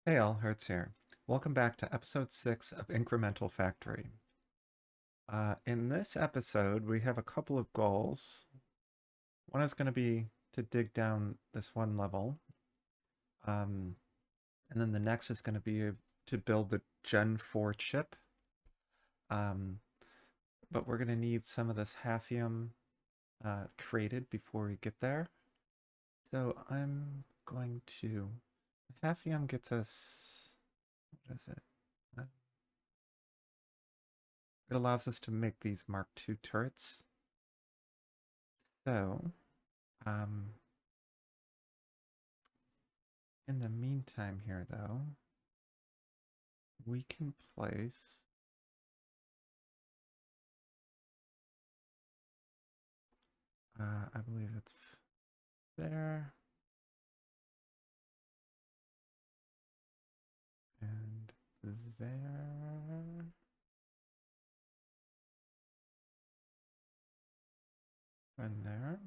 Hey all, Hertz here. Welcome back to episode 6 of Incremental Factory. In this episode, we have a couple of goals. One is going to be to dig down this one level, um, and then the next is going to be to build the Gen4 chip. Um, but we're going to need some of this hafnium created before we get there. So I'm going to. Hafnium gets us. What is it? Uh, It allows us to make these Mark II turrets. So, um, in the meantime here, though, we can place, I believe it's there, and there, and there.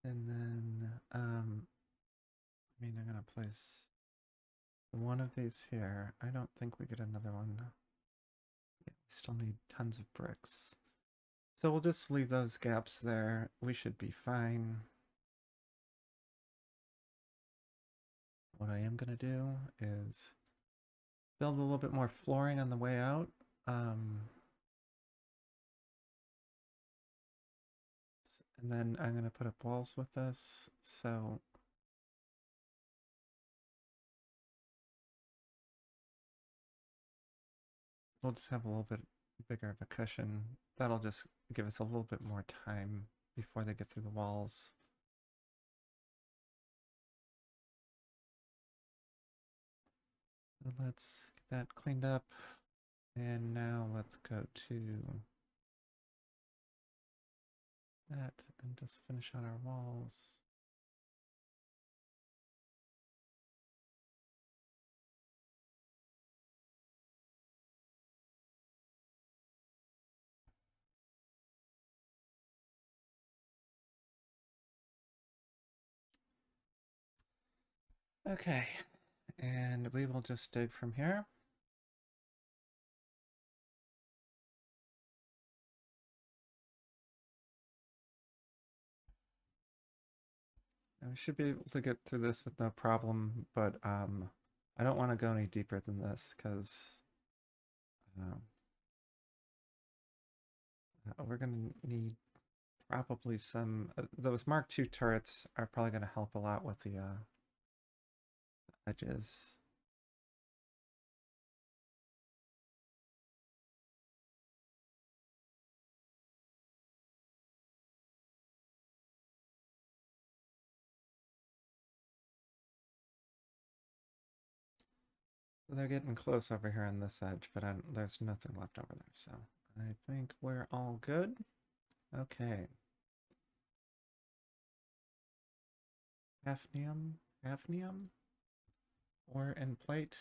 And then, I mean, I'm gonna place one of these here. I don't think we get another one. Yeah, we still need tons of bricks. So we'll just leave those gaps there. We should be fine. What I am gonna do is build a little bit more flooring on the way out. Um, and then I'm going to put up walls with this. So we'll just have a little bit bigger of a cushion. That'll just give us a little bit more time before they get through the walls. So let's get that cleaned up. And now let's go to that and just finish out our walls. Okay, and we will just dig from here. And we should be able to get through this with no problem, but I don't want to go any deeper than this because um, we're going to need probably some. Those Mark II turrets are probably going to help a lot with the edges. So they're getting close over here on this edge, but there's nothing left over there. So I think we're all good. Okay. Hafnium? Hafnium? Or in plate?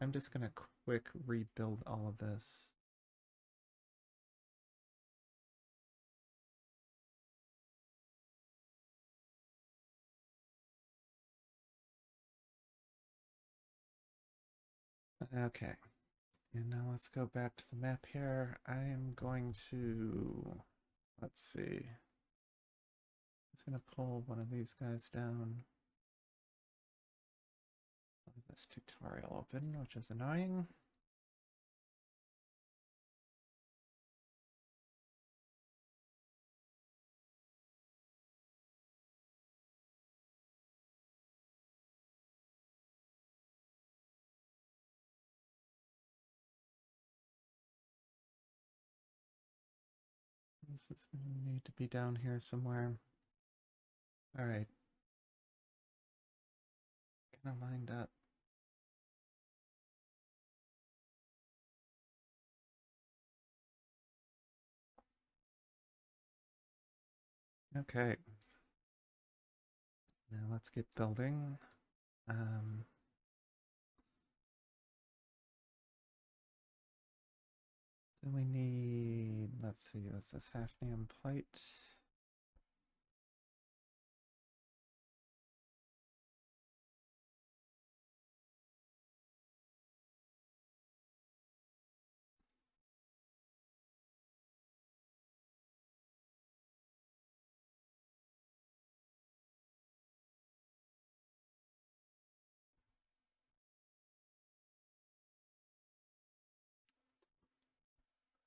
I'm just going to quick rebuild all of this. Okay. And now let's go back to the map here. I am going to, let's see. I'm just going to pull one of these guys down. Leave this tutorial open, which is annoying. This is going to need to be down here somewhere. All right. Kind of lined up. Okay. Now let's get building. Um, so we need, let's see, what's this hafnium plate?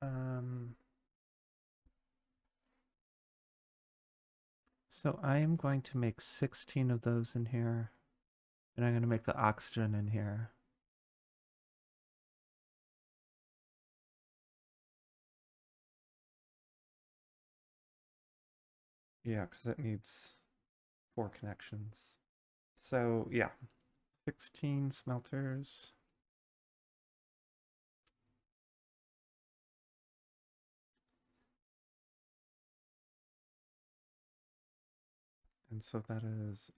Um, so I am going to make 16 of those in here, and I'm going to make the oxygen in here. Yeah, because it needs 4 connections. So yeah, 16 smelters. And so that is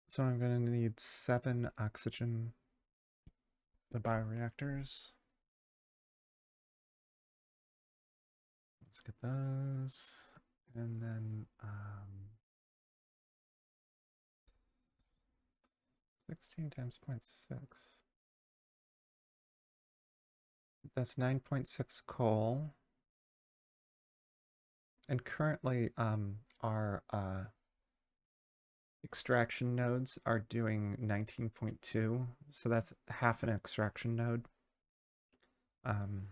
so I'm going to need 7 oxygen, the bioreactors. Let's get those. And then 16 times 0.6. That's 9.6 coal. And currently our extraction nodes are doing 19.2. So that's half an extraction node. And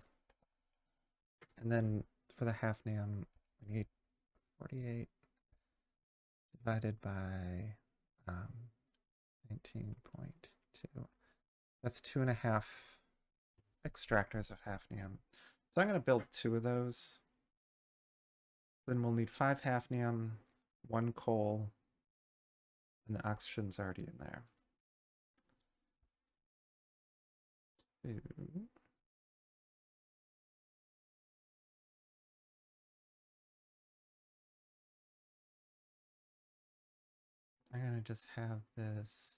then for the half NAM, we need 48 divided by 19.2. That's 2.5 extractors of hafnium. So I'm going to build 2 of those. Then we'll need 5 hafnium, 1 coal, and the oxygen's already in there. 2. I'm going to just have this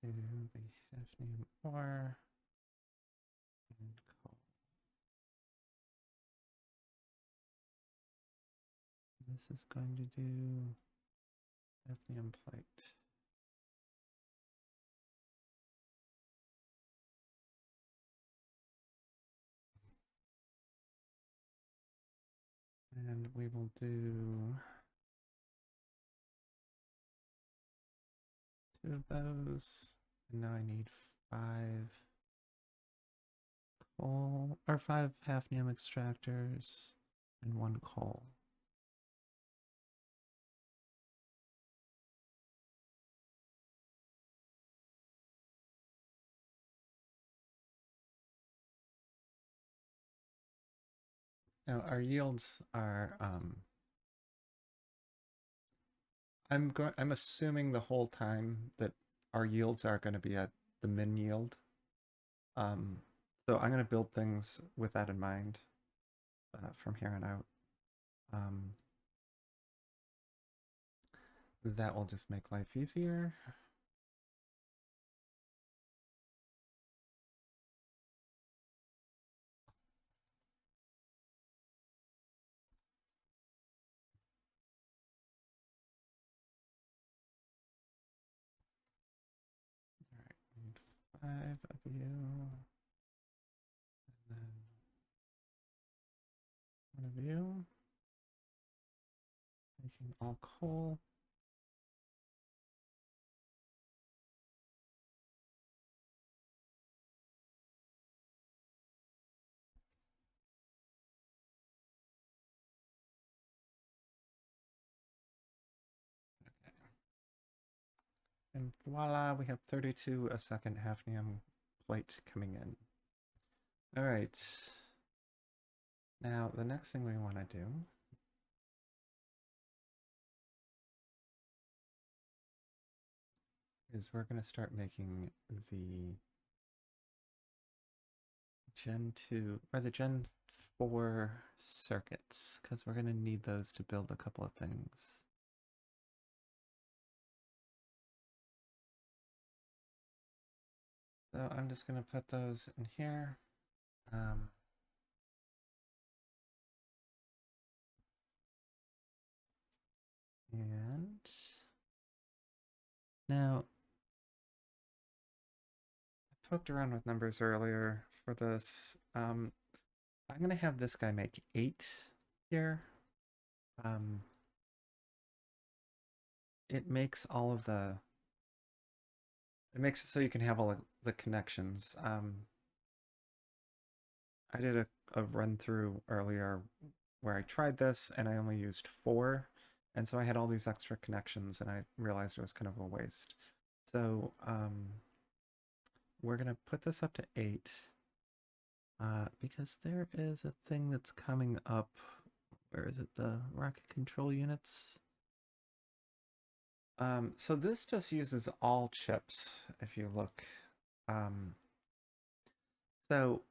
to the hafnium ore and coal. This is going to do hafnium plate. And we will do 2 of those. And now I need 5 coal, or 5 hafnium extractors and 1 coal. Now our yields are I'm assuming the whole time that our yields are going to be at the min yield. So I'm going to build things with that in mind from here on out. That will just make life easier. All right, we need 5 of you, and then 1 of you, making all coal. And voila, we have 32 a second hafnium plate coming in. All right. Now, the next thing we want to do is we're going to start making the Gen 2 or the Gen 4 circuits because we're going to need those to build a couple of things. So I'm just going to put those in here. And now I poked around with numbers earlier for this. I'm going to have this guy make 8 here. it makes all of the it makes it so you can have all the connections. I did a run through earlier where I tried this and I only used four, and so I had all these extra connections, and I realized it was kind of a waste. So we're gonna put this up to eight because there is a thing that's coming up. Where is it? The rocket control units. So this just uses all chips. If you look, um, so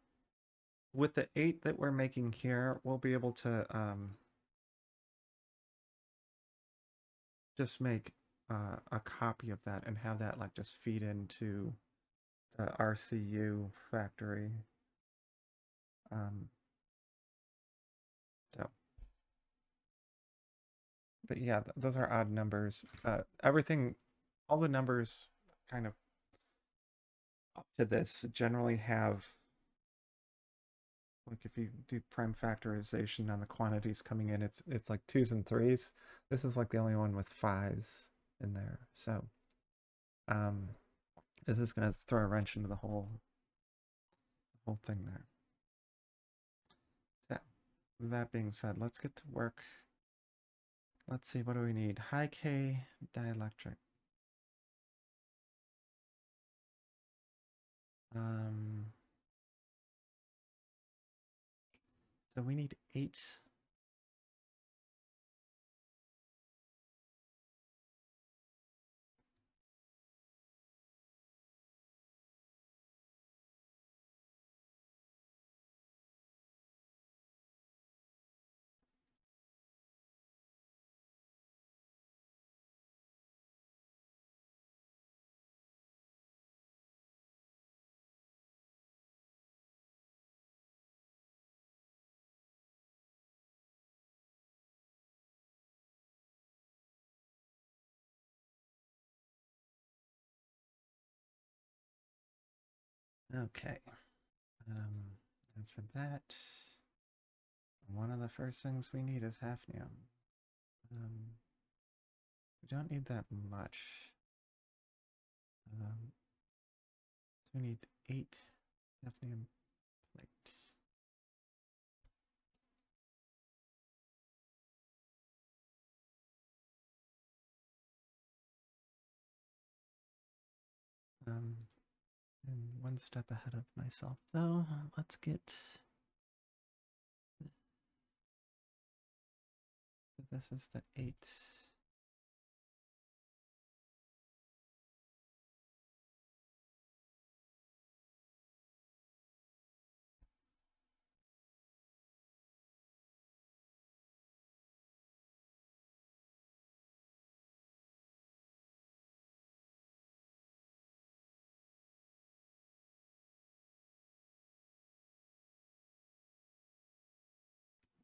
with the eight that we're making here, we'll be able to just make a copy of that and have that like just feed into the RCU factory. Um, so, but yeah, those are odd numbers. Everything, all the numbers kind of up to this generally have, like if you do prime factorization on the quantities coming in, it's like twos and threes. This is like the only one with fives in there. So um, this is going to throw a wrench into the whole thing there. So that being said, let's get to work. Let's see, what do we need? High K dielectric. Um, so we need eight. Okay. And for that, one of the first things we need is hafnium. We don't need that much. So we need eight hafnium plate. And one step ahead of myself, though. Let's get. This is the eight.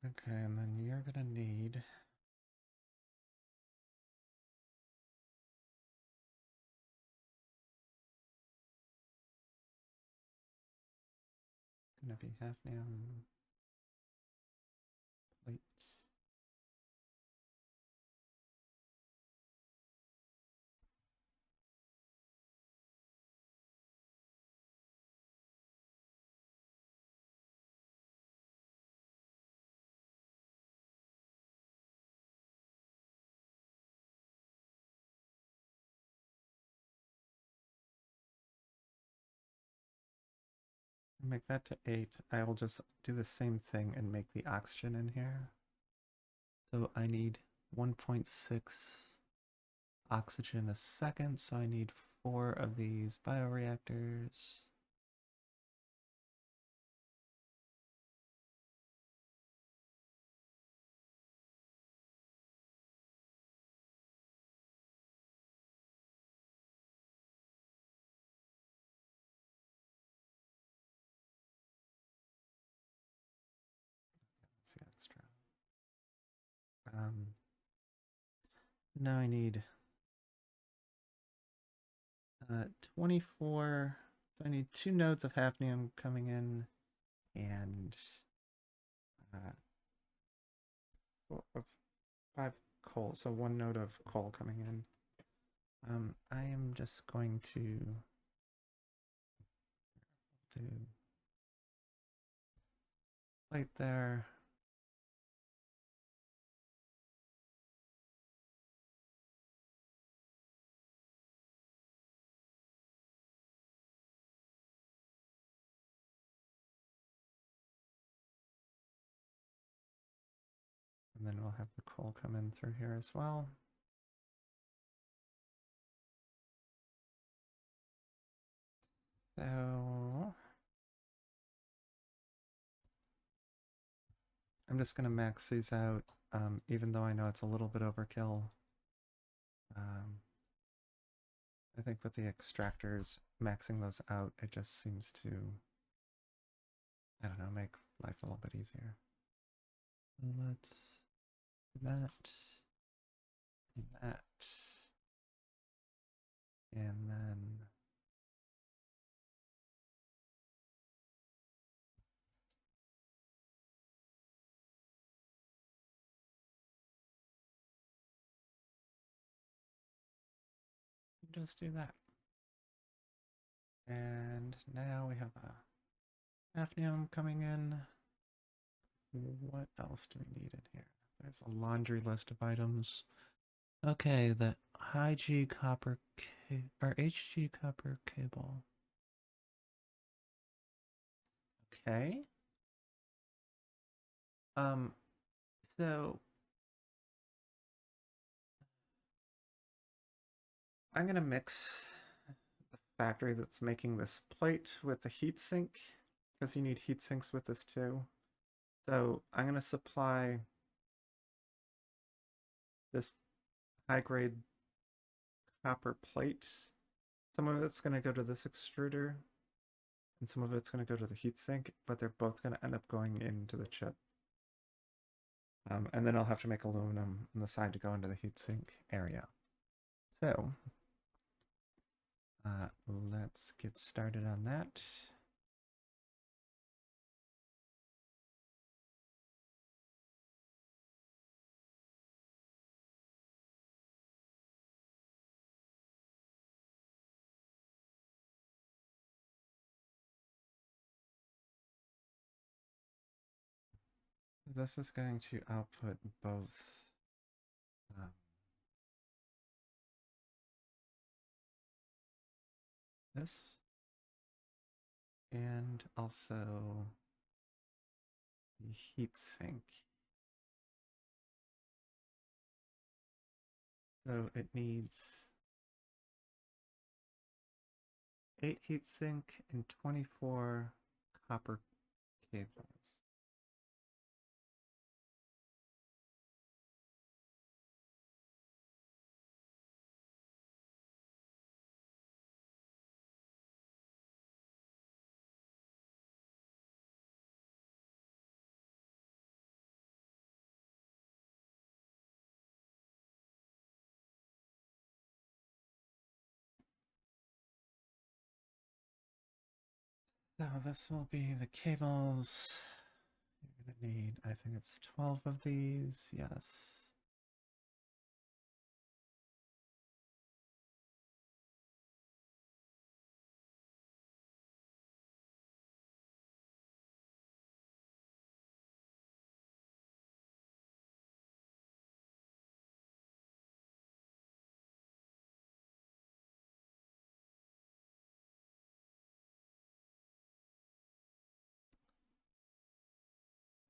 Okay, and then you're gonna need. Gonna be hafnium plates. Make that to eight. I will just do the same thing and make the oxygen in here. So I need 1.6 oxygen a second, so I need four of these bioreactors. That's the extra. Um, Now I need 24. So I need two nodes of hafnium coming in and uh, five coal. So one node of coal coming in. I am just going to do plate there. And then we'll have the coal come in through here as well. So I'm just going to max these out, even though I know it's a little bit overkill. I think with the extractors, maxing those out, it just seems to, I don't know, make life a little bit easier. Let's do that, and that, and then just do that. And now we have a hafnium coming in. What else do we need in here? There's a laundry list of items. Okay, the high G copper or HG copper cable. Okay. Um, so I'm gonna mix the factory that's making this plate with the heatsink, because you need heat sinks with this too. So I'm gonna supply this high grade copper plate. Some of it's gonna go to this extruder, and some of it's gonna go to the heatsink, but they're both gonna end up going into the chip. And then I'll have to make aluminum on the side to go into the heatsink area. So let's get started on that. This is going to output both this and also the heatsink. So it needs 8 heatsink and 24 copper cables. So this will be the cables. You're gonna need, I think it's 12 of these, yes.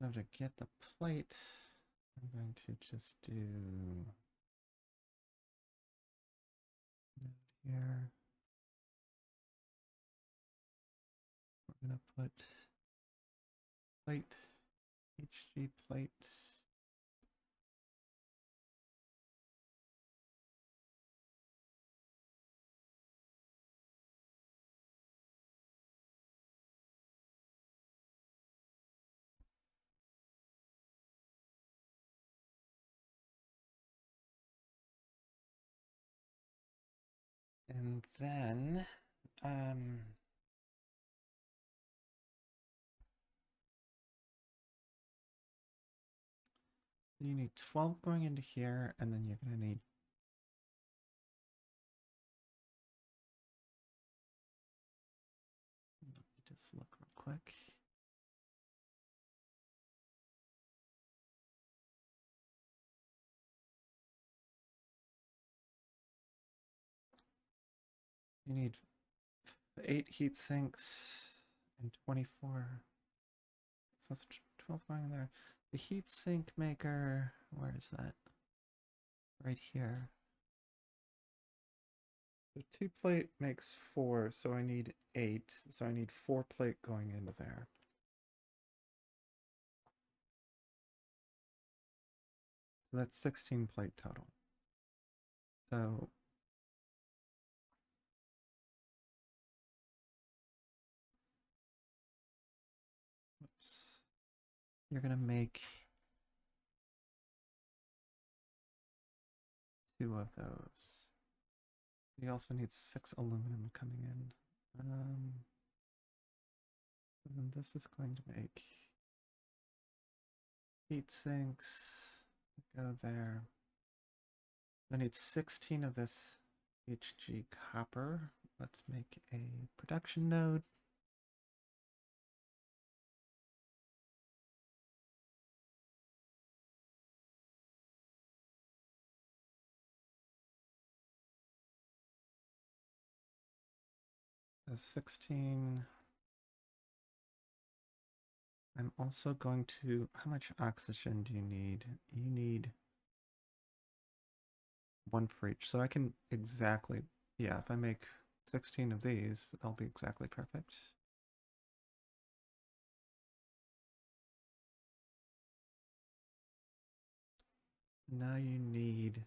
So to get the plate, I'm going to just do here. We're gonna put plate, HG plate. And then, you need 12 going into here, and then you're going to need quick. You need 8 heat sinks and 24. So that's 12 going there. The heat sink maker, where is that? Right here. The 2 plate makes 4, so I need 8. So I need 4 plate going into there. So that's 16 plate total. So whoops. You're gonna make 2 of those. You also need 6 aluminum coming in. And this is going to make heat sinks. Go there. I need 16 of this HG copper. Let's make a production node. So 16. I'm also going to, how much oxygen do you need? You need 1 for each. So I can exactly, yeah, if I make 16 of these, that'll be exactly perfect. Now you need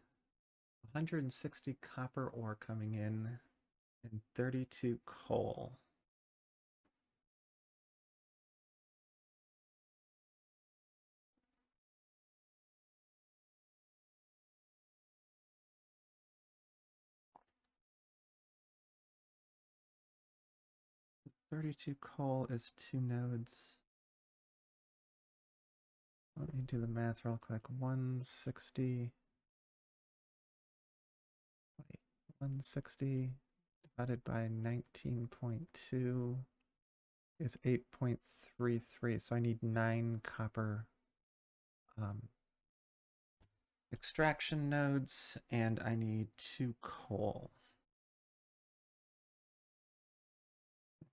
160 copper ore coming in and 32 coal. The 32 coal is 2 nodes. Let me do the math real quick. 160. Wait, 160 divided by 19.2 is 8.33. So I need 9 copper extraction nodes, and I need 2 coal.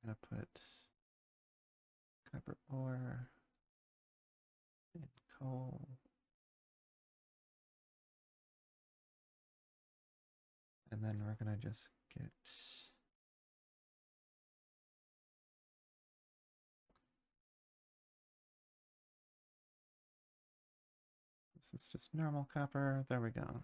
I'm gonna put copper ore and coal. And then we're gonna just get this is just normal copper. There we go.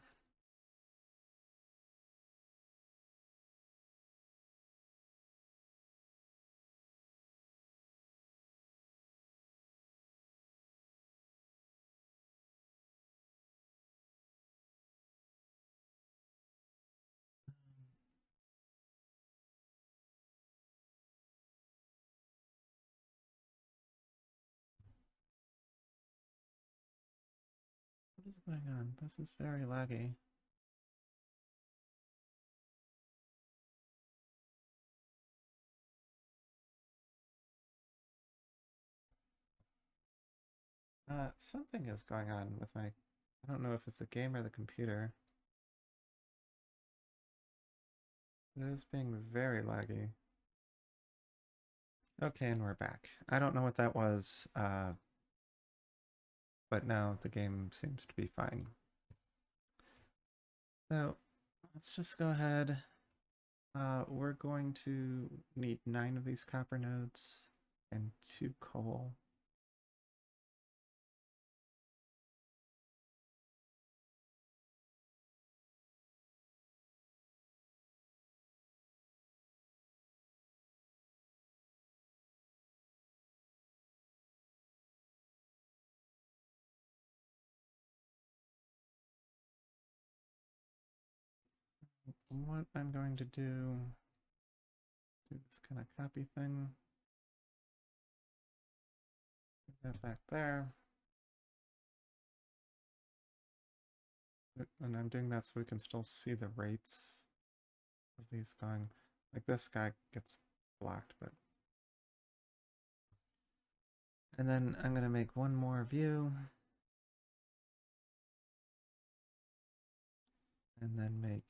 What is going on? This is very laggy. Something is going on with my, I don't know if it's the game or the computer. It is being very laggy. Okay, and we're back. I don't know what that was, but now the game seems to be fine. So let's just go ahead. We're going to need 9 of these copper nodes and 2 coal. What I'm going to do this kind of copy thing. Put that back there. And I'm doing that so we can still see the rates of these going. Like this guy gets blocked, but And then I'm going to make one more view. And then make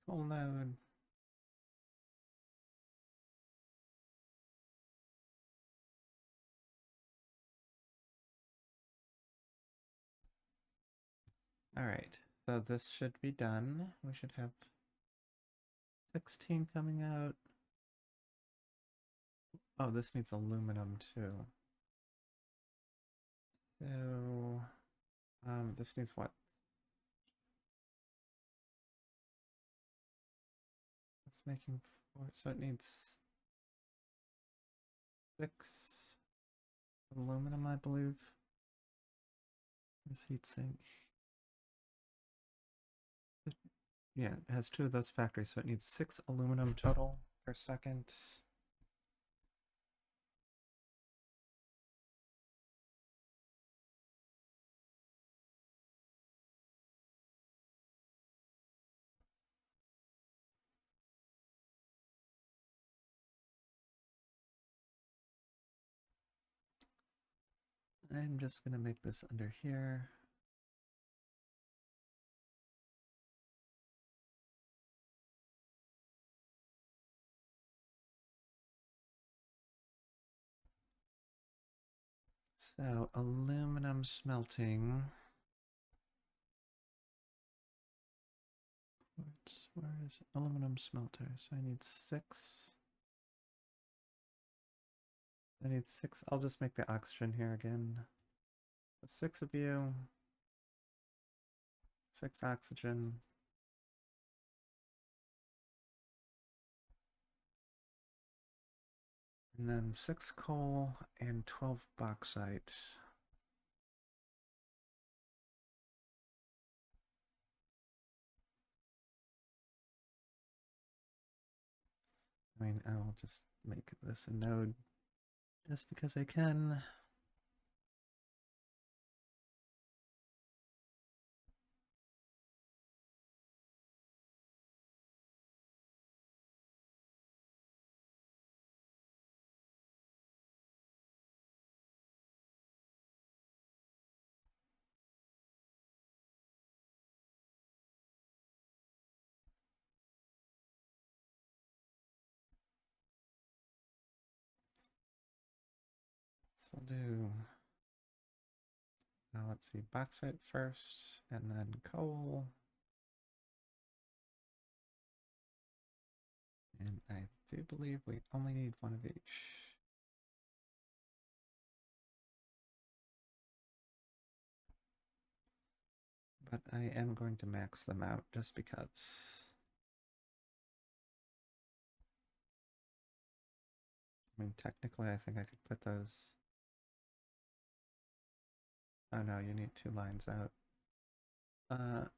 full node. All right, so this should be done. We should have 16 coming out. Oh, this needs aluminum too. So, this needs what? It's making 4, so it needs 6 aluminum, I believe. This heatsink. Yeah, it has 2 of those factories, so it needs 6 aluminum total per second. I'm just going to make this under here. So, aluminum smelting. Where is it? Aluminum smelter? So I need 6. I need 6. I'll just make the oxygen here again. So 6 of you. 6 oxygen. And then 6 coal and 12 bauxite. I mean, I'll just make this a node just because I can. So we'll do, now let's see, bauxite first, and then coal. And I do believe we only need 1 of each. But I am going to max them out just because. I mean, technically, I think I could put those. Oh no, you need 2 lines out. And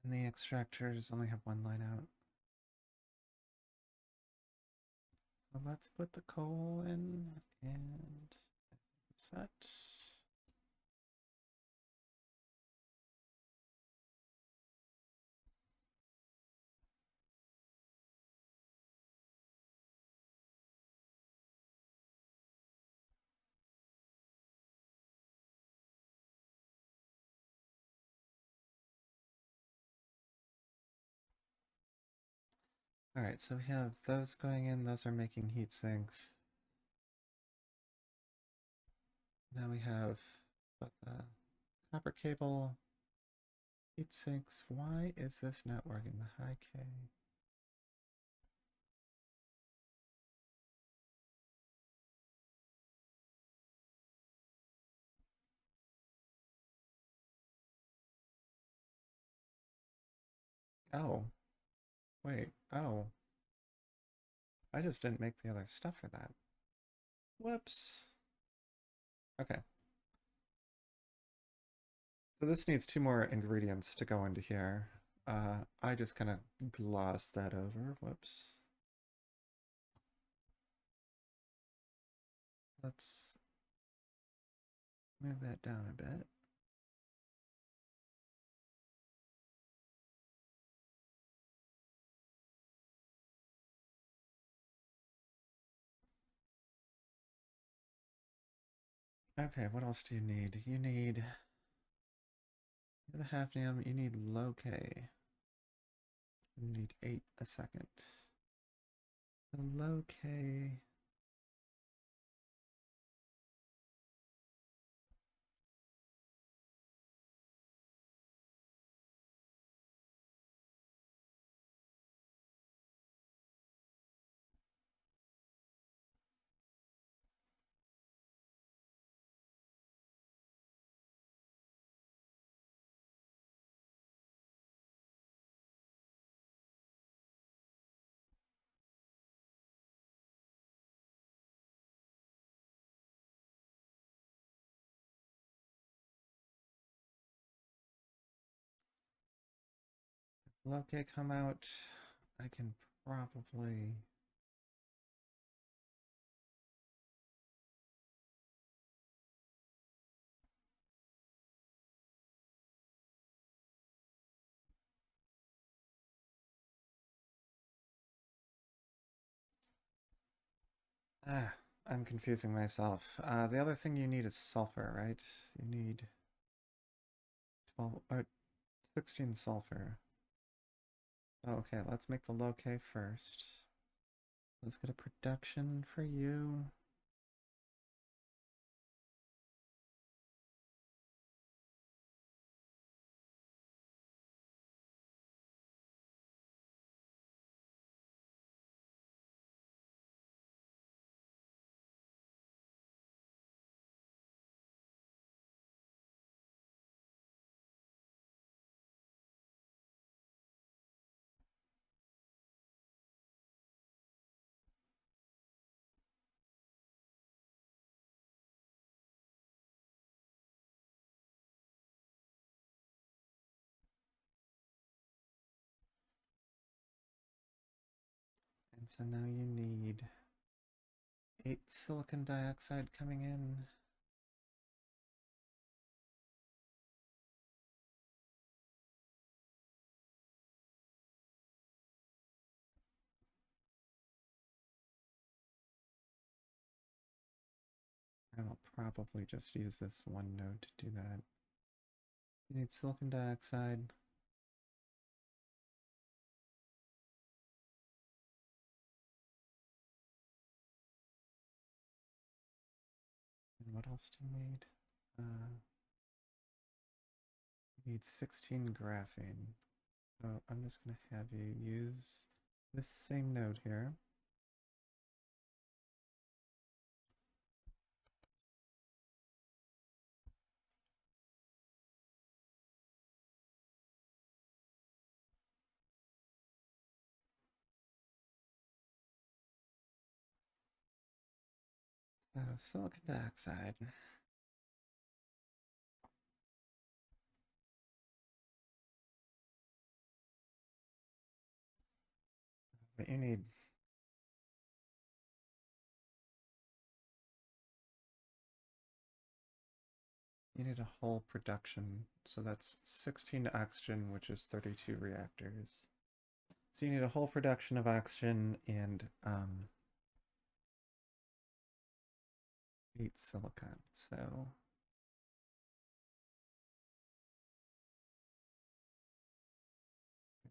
the extractors only have 1 line out. So let's put the coal in and set. All right, so we have those going in. Those are making heat sinks. Now we have the copper cable, heat sinks. Why is this not working? The high K. Oh, wait. Oh, I just didn't make the other stuff for that. Whoops. Okay. So this needs 2 more ingredients to go into here. I just kind of glossed that over. Whoops. Let's move that down a bit. Okay, what else do you need? You need the hafnium, you need low K. You need 8 a second. The low K. Low K come out. I can probably. Ah, I'm confusing myself. The other thing you need is sulfur, right? You need 12 or 16 sulfur. Okay, let's make the low K first. Let's get a production for you. And so now you need 8 silicon dioxide coming in. I will probably just use this one node to do that. You need silicon dioxide. And what else do you need? You need 16 graphene. So I'm just going to have you use this same node here. So silicon dioxide. But you need a whole production. So that's 16 oxygen, which is 32 reactors. So you need a whole production of oxygen and 8 silicon. So I'm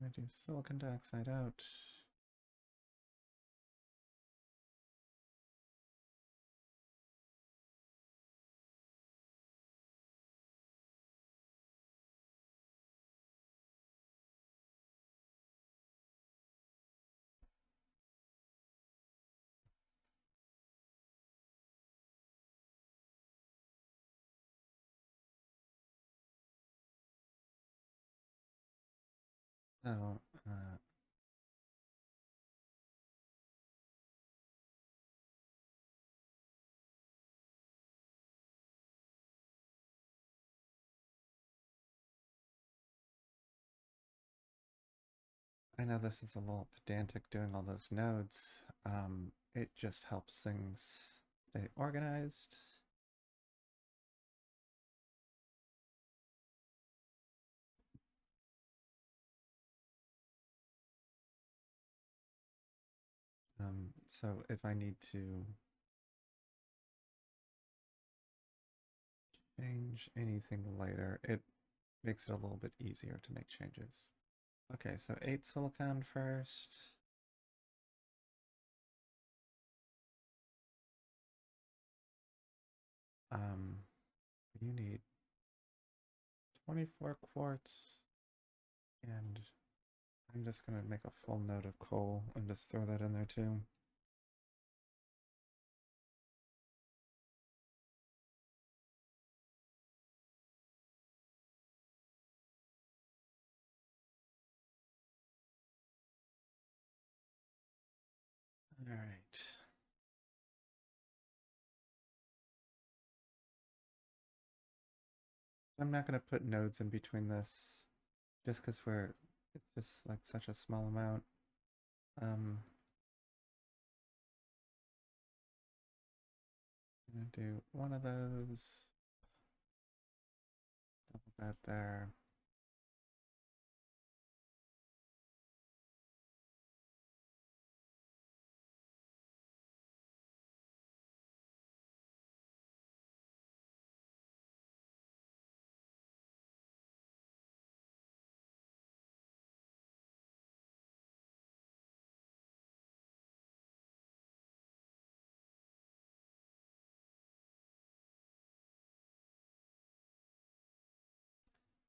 going to do silicon dioxide out. Oh, I know this is a little pedantic doing all those nodes. It just helps things stay organized. So if I need to change anything later. It makes it a little bit easier to make changes. Okay, so 8 silicon first. You need 24 quartz, and I'm just gonna make a full note of coal and just throw that in there too. All right. I'm not gonna put nodes in between this just because it's just like such a small amount. I'm gonna do one of those, double that there.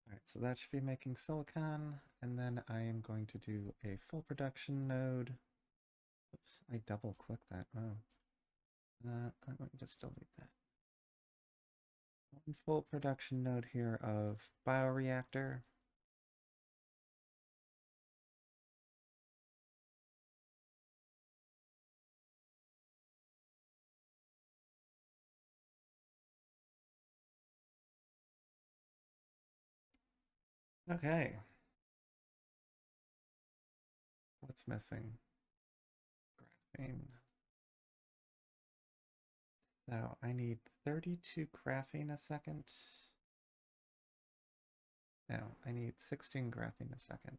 All right, so that should be making silicon, and then I am going to do a full production node. Oops, I double click that. Oh. I'm going to just delete that. One full production node here of bioreactor. Okay. What's missing? Graphene. So I need 32 graphene a second. No, I need 16 graphene a second.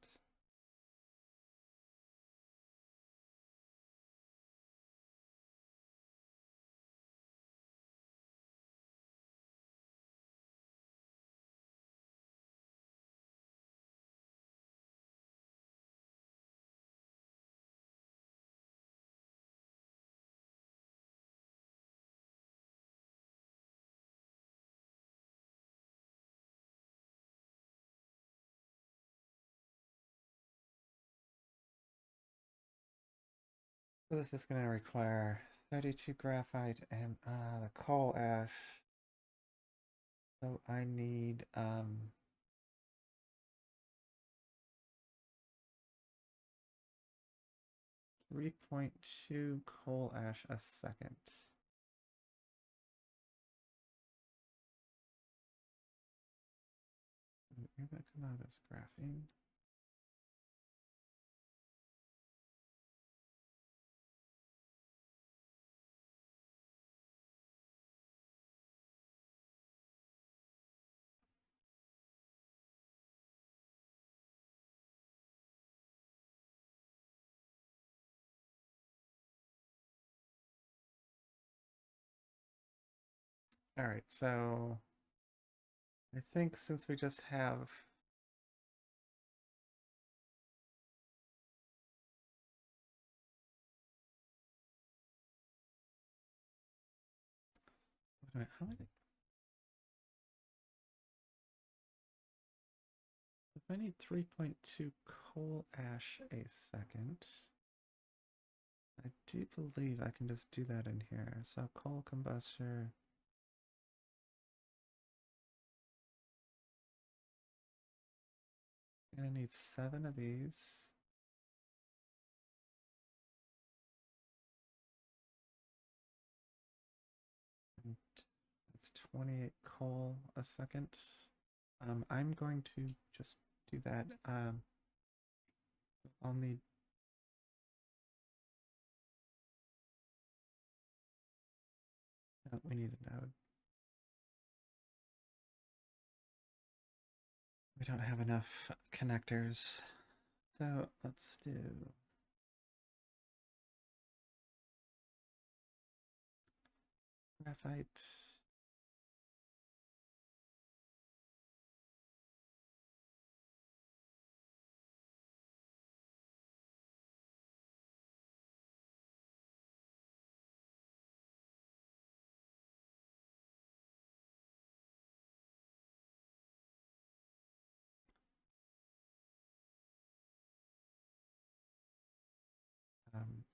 So this is going to require 32 graphite and the coal ash. So I need 3.2 coal ash a second. You're going to come out as graphene. All right, so I think since we just have how many? If I need 3.2 coal ash a second, I do believe I can just do that in here. So coal combustor. Gonna need 7 of these. And that's 28 coal a second. I'm going to just do that. I'll need we need a node. We don't have enough connectors. So let's do graphite.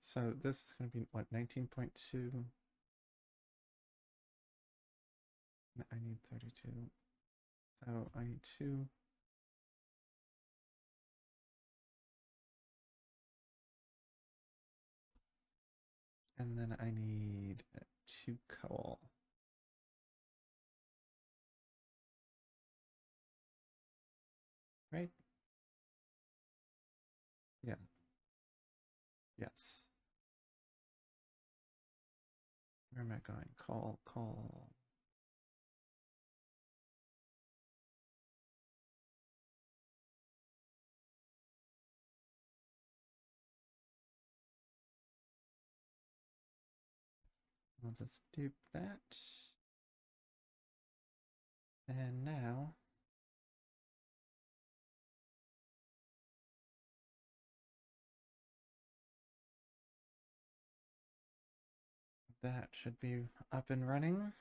So this is going to be what, 19.2? I need 32. So I need 2. And then I need 2 coal. Right? Yeah. Yes. Where am I going? Coal, coal. I'll just dupe that. And now that should be up and running.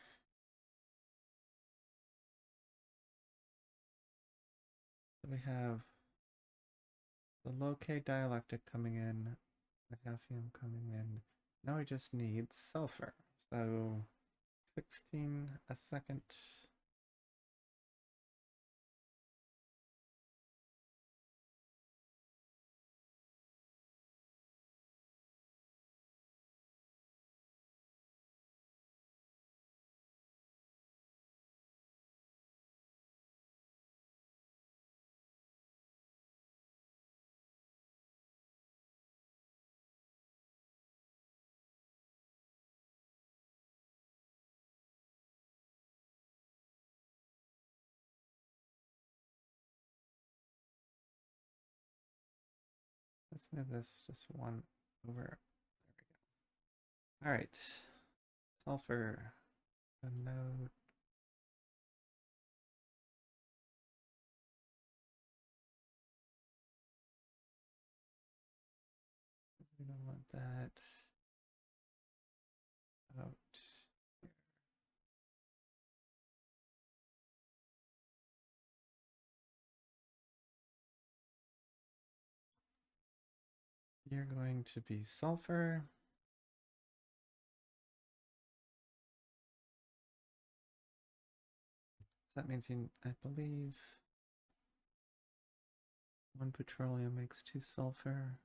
So we have the low K dielectric coming in, the hafnium coming in. Now we just need sulfur. So 16 a second. Let's move this just one over. There we go. All right. Sulfur. A node. We don't want that out. You're going to be sulfur. So that means I believe 1 petroleum makes 2 sulfur.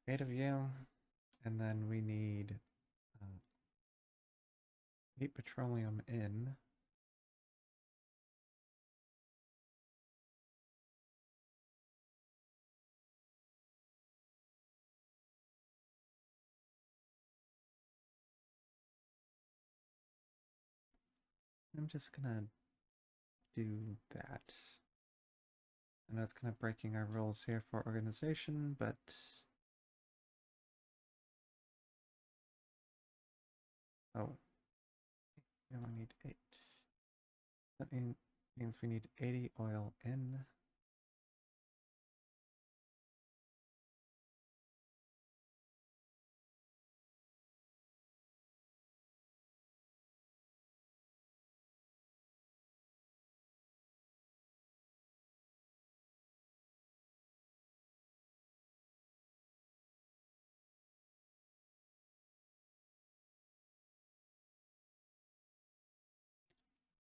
Great of you. And then we need 8 petroleum in. I'm just gonna do that. I know it's kind of breaking our rules here for organization, but oh, we only need 8. That means we need 80 oil in.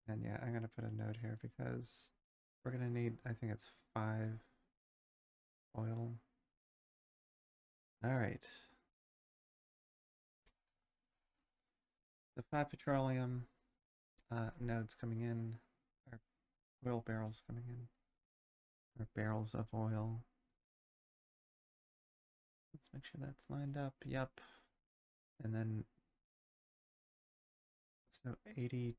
And yeah, I'm gonna put a note here because we're gonna need, I think it's 5 oil. All right. The 5 petroleum nodes coming in, or oil barrels coming in, or barrels of oil. Let's make sure that's lined up. Yep. And then, so 80.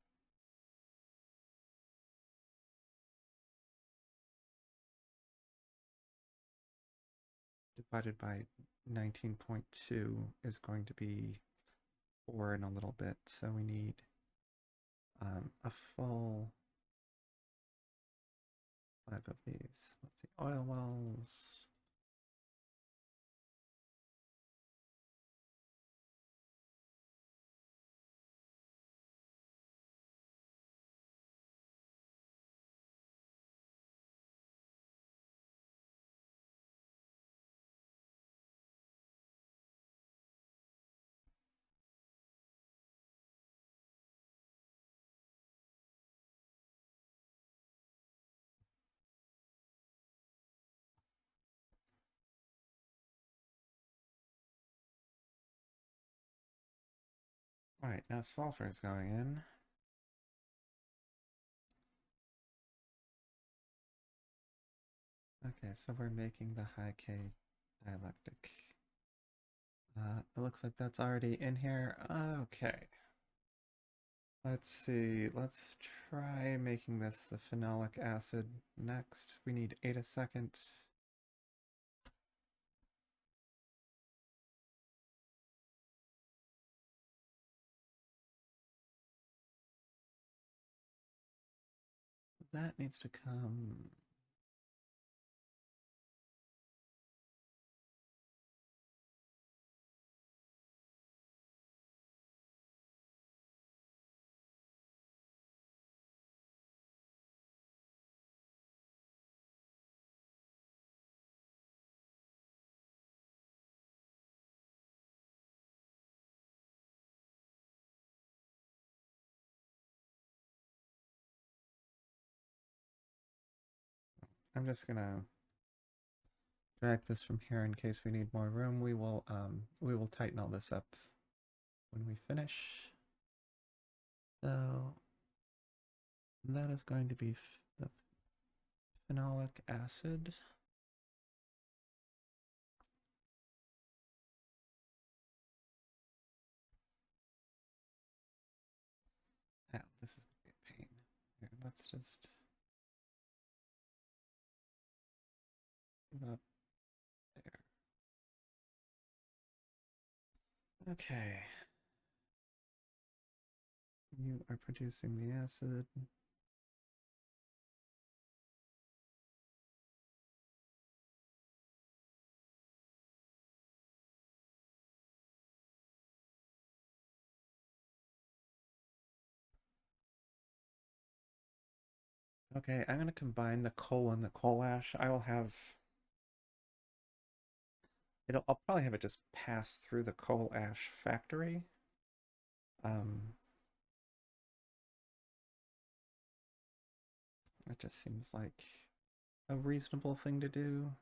divided by 19.2 is going to be 4 in a little bit, so we need a full 5 of these. Let's see, oil wells. All right, now sulfur is going in. Okay, so we're making the high K dialectic. It looks like that's already in here. Okay. Let's see. Let's try making this the phenolic acid next. We need 8 a second. That needs to come. I'm just gonna drag this from here in case we need more room. We will tighten all this up when we finish. So that is going to be the phenolic acid. Now, this is going to be a pain. Here, let's just give up there. Okay. You are producing the acid. Okay, I'm going to combine the coal and the coal ash. I'll probably have it just pass through the coal ash factory. That just seems like a reasonable thing to do.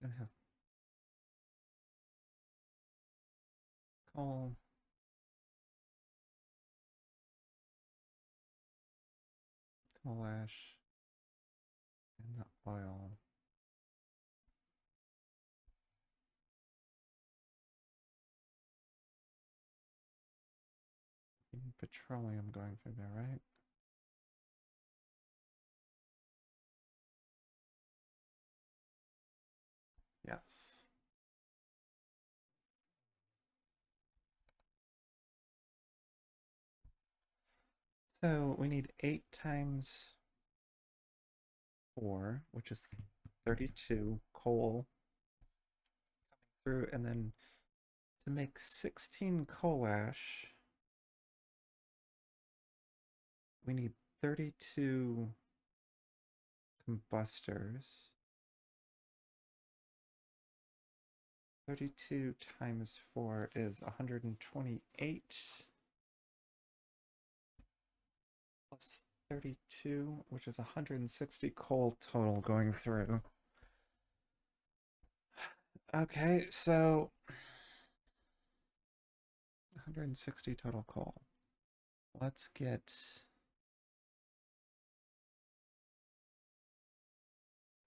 I have coal, coal ash, and the oil. You need petroleum going through there, right? Yes. So we need 8 times 4, which is 32 coal through, and then to make 16 coal ash, we need 32 combustors. 32 times 4 is 128 plus 32, which is 160 coal total going through. Okay, so 160 total coal. Let's get...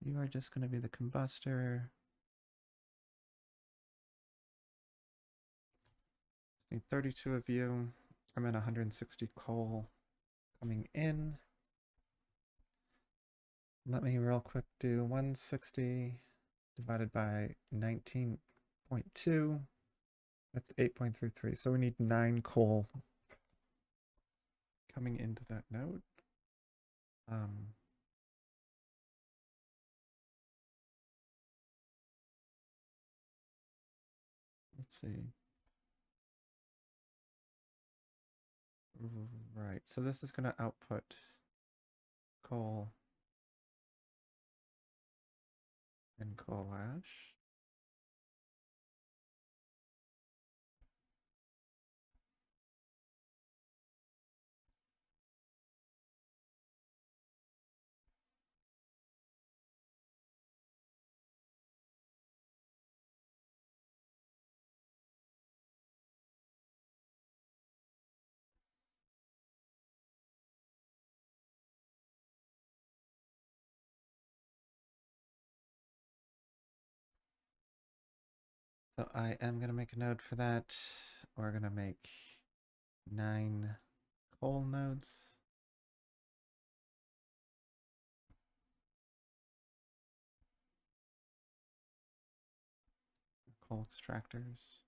You are just going to be the combustor. Need 32 of you. I'm at 160 coal coming in. Let me real quick do 160 divided by 19.2. That's 8.33. So we need 9 coal coming into that node. Let's see. Right, so this is going to output coal and coal ash. So I am going to make a node for that. We're going to make 9 coal nodes. Coal extractors.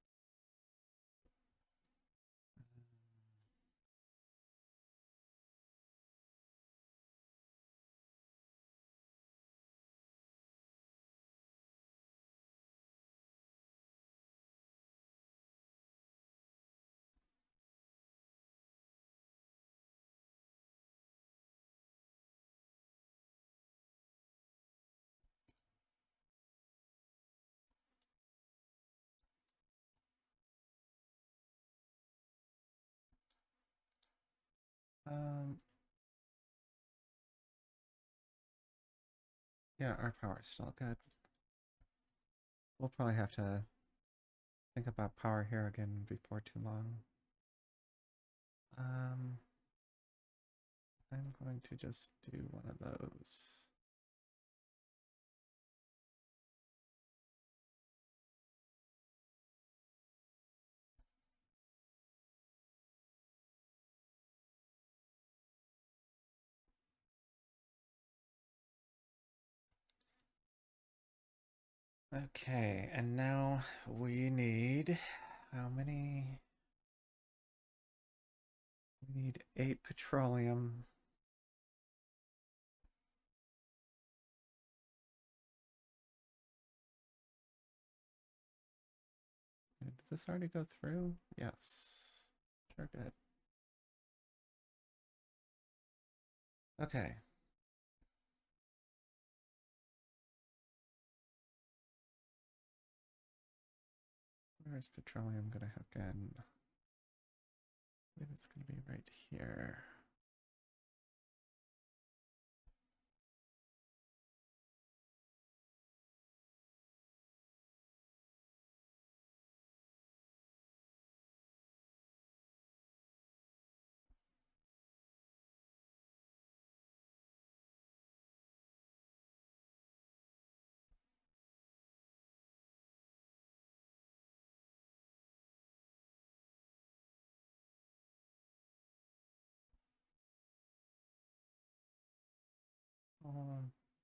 Yeah, our power is still good. We'll probably have to think about power here again before too long. I'm going to just do one of those. Okay, and now we need how many? We need 8 petroleum. Did this already go through? Yes. Sure did. Okay. Where's petroleum gonna hook in? I believe it's gonna be right here.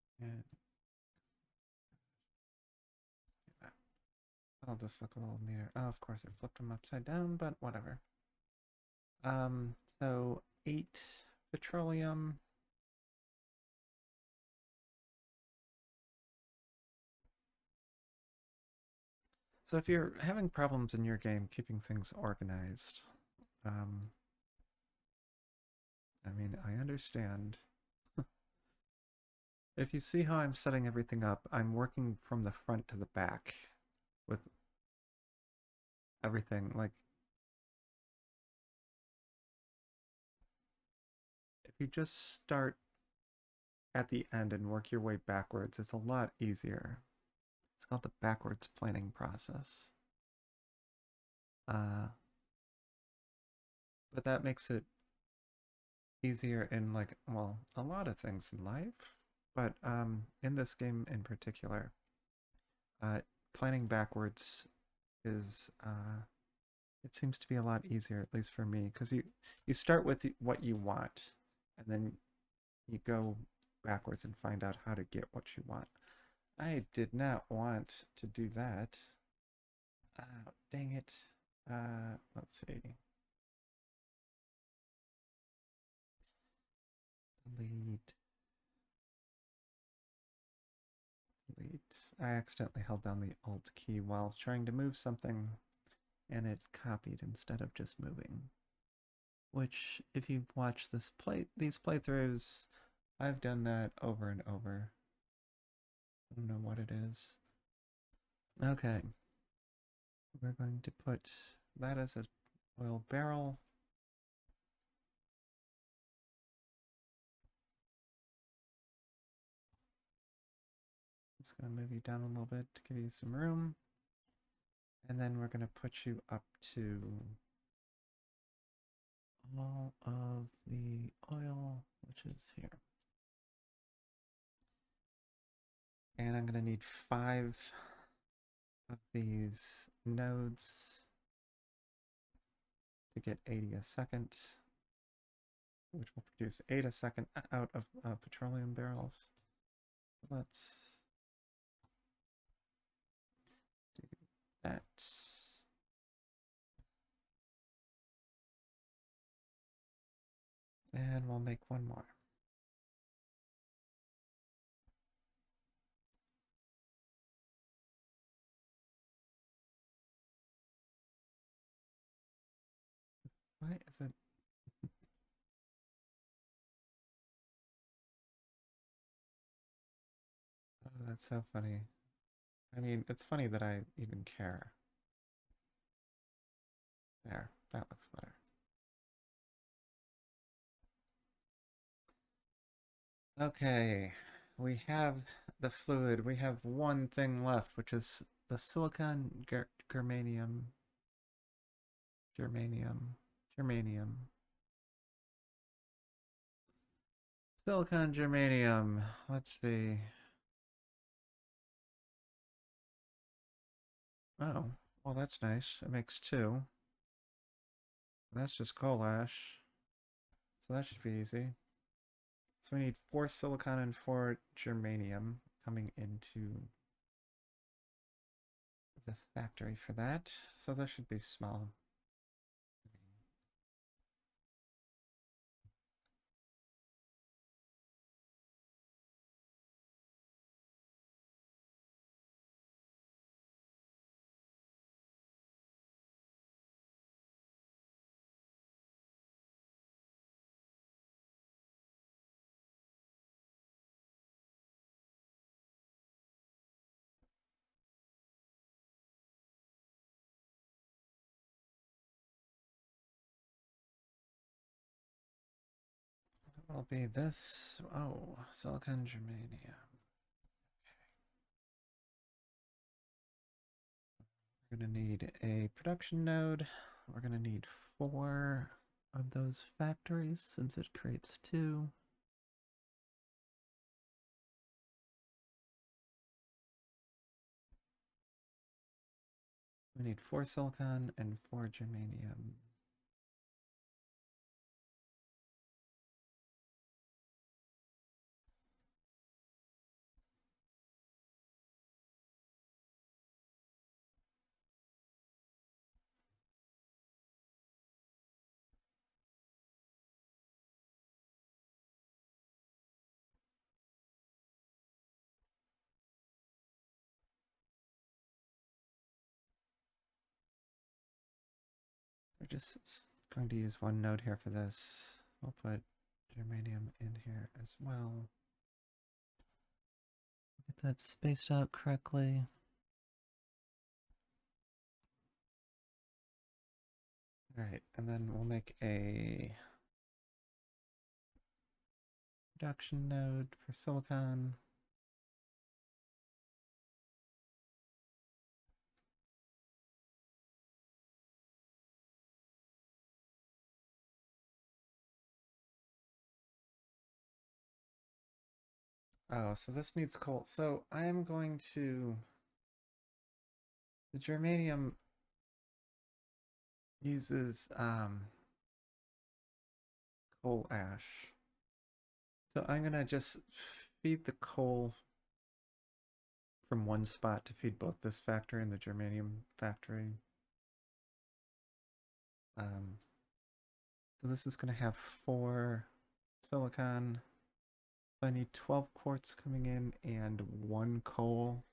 And that'll just look a little neater. Oh, of course, it flipped them upside down, but whatever. So 8 petroleum. So if you're having problems in your game keeping things organized, I mean, I understand. If you see how I'm setting everything up, I'm working from the front to the back with everything. Like, if you just start at the end and work your way backwards, it's a lot easier. It's called the backwards planning process. Uh, but that makes it easier in like, well, a lot of things in life. But in this game in particular, uh, planning backwards is it seems to be a lot easier, at least for me, because you start with what you want, and then you go backwards and find out how to get what you want. I did not want to do that. Dang it. Let's see. Delete. Delete. I accidentally held down the Alt key while trying to move something, and it copied instead of just moving. Which, if you've watched these playthroughs, I've done that over and over. I don't know what it is. Okay, we're going to put that as an oil barrel. It's going to move you down a little bit to give you some room. And then we're going to put you up to all of the oil, which is here. And I'm going to need 5 of these nodes to get 80 a second, which will produce 8 a second out of petroleum barrels. Let's do that. And we'll make one more. Why is it? Oh, that's so funny. I mean, it's funny that I even care. There, that looks better. Okay, we have the fluid. We have one thing left, which is the silicon germanium. Germanium. Germanium. Silicon germanium. Let's see. Oh, well, that's nice. It makes 2. That's just coal ash. So that should be easy. So we need 4 silicon and 4 germanium coming into the factory for that. So that should be small. Will be this. Oh, silicon germanium. We're going to need a production node. We're going to need 4 of those factories since it creates 2. We need 4 silicon and 4 germanium. We're just going to use one node here for this. We'll put germanium in here as well. Get that spaced out correctly. All right, and then we'll make a production node for silicon. Oh, so this needs coal. So I'm going to... The germanium uses coal ash. So I'm gonna just feed the coal from one spot to feed both this factory and the germanium factory. So this is gonna have 4 silicon. So I need 12 quartz coming in and 1 coal.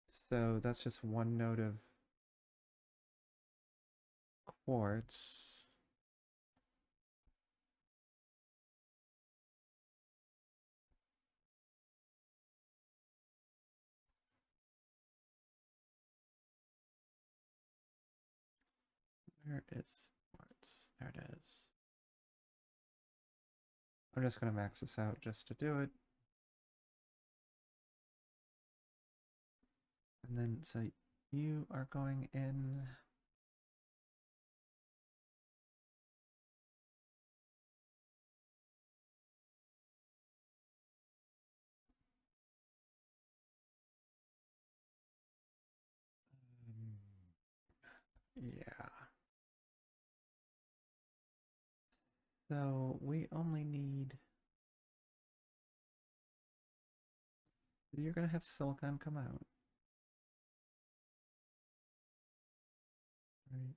So that's just 1 node of quartz. Where is quartz? There it is. I'm just going to max this out just to do it. And then, so you are going in. Yeah. So we only need... You're going to have silicon come out. Right.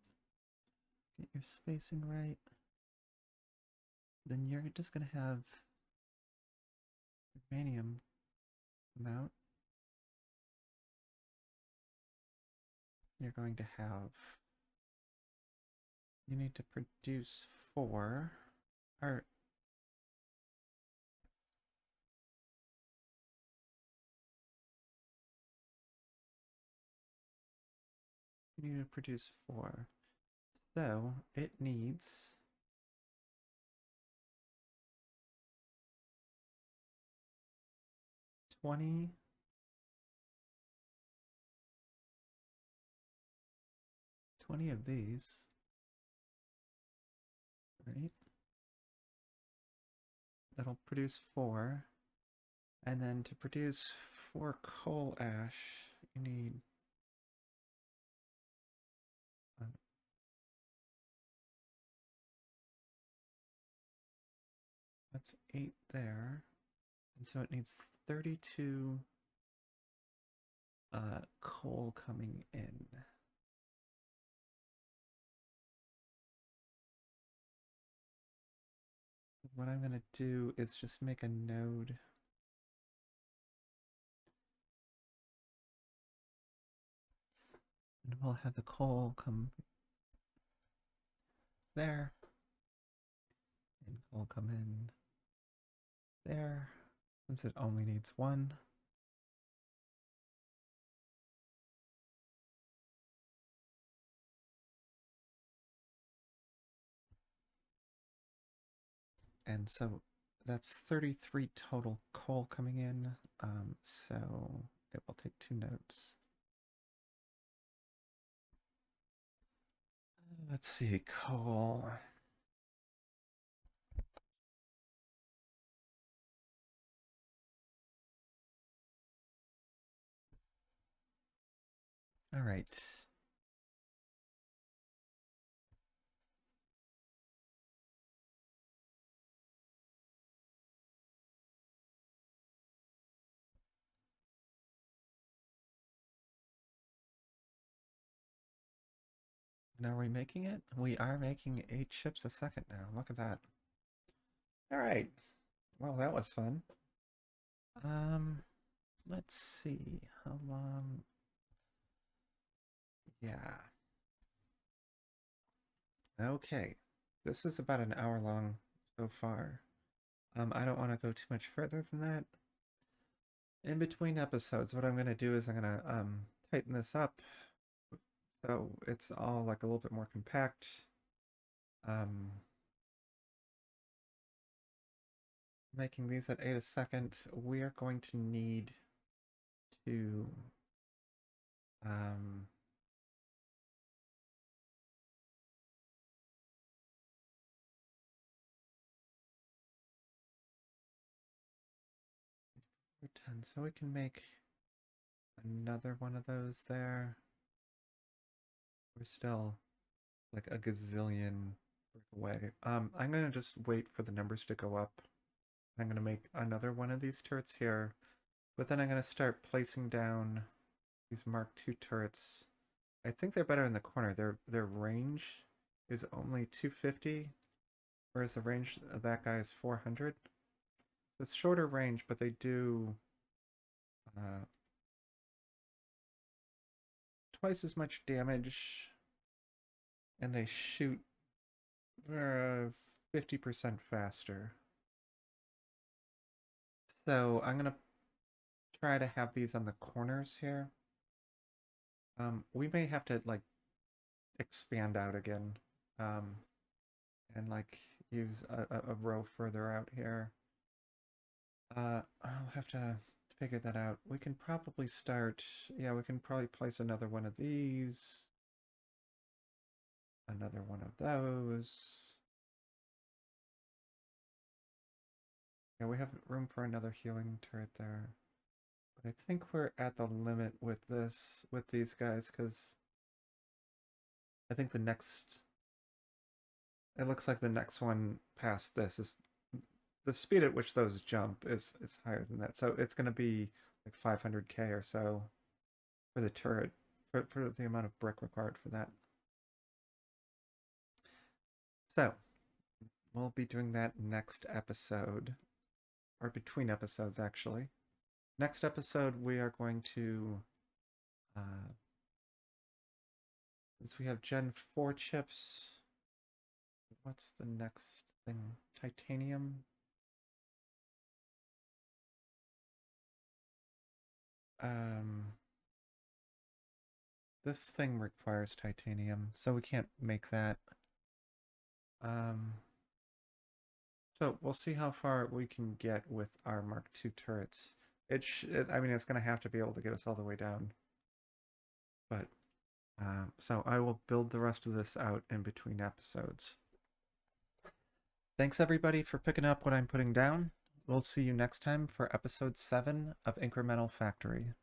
Get your spacing right. Then you're just going to have uranium come out. You're going to have... You need to produce 4. Or... You need to produce 4. So it needs 20 of these, right? That'll produce 4. And then to produce 4 coal ash, you need uh, that's 8 there. And so it needs 32 coal coming in. What I'm going to do is just make a node. And we'll have the coal come there. And coal come in there, since it only needs 1. And so that's 33 total coal coming in. So it will take 2 nodes. Let's see, coal. All right. And are we making it? We are making 8 chips a second now. Look at that. All right. Well, that was fun. Let's see how long. Yeah. Okay. This is about an hour long so far. I don't want to go too much further than that. In between episodes, what I'm going to do is I'm going to tighten this up so it's all like a little bit more compact. Um, making these at 8 a second, we are going to need to um, pretend so we can make another one of those there. We're still like a gazillion away. I'm gonna just wait for the numbers to go up. I'm gonna make another one of these turrets here, but then I'm gonna start placing down these Mark II turrets. I think they're better in the corner. Their range is only 250, whereas the range of that guy is 400. It's shorter range, but they do uh, twice as much damage, and they shoot 50% faster. So I'm gonna try to have these on the corners here. We may have to like expand out again, um, and like use a row further out here. I'll have to figure that out. We can probably start, yeah, we can probably place another one of these, another one of those. Yeah, we have room for another healing turret there. But I think we're at the limit with this, with these guys, because I think the next, it looks like the next one past this is, the speed at which those jump is higher than that. So it's going to be like 500k or so for the turret, for the amount of brick required for that. So we'll be doing that next episode, or between episodes, actually. Next episode, we are going to, since we have Gen 4 chips, what's the next thing? Titanium? Um, this thing requires titanium, so we can't make that. Um, so we'll see how far we can get with our Mark II turrets. I mean, it's going to have to be able to get us all the way down. But, so I will build the rest of this out in between episodes. Thanks everybody for picking up what I'm putting down. We'll see you next time for episode 7 of Incremental Factory.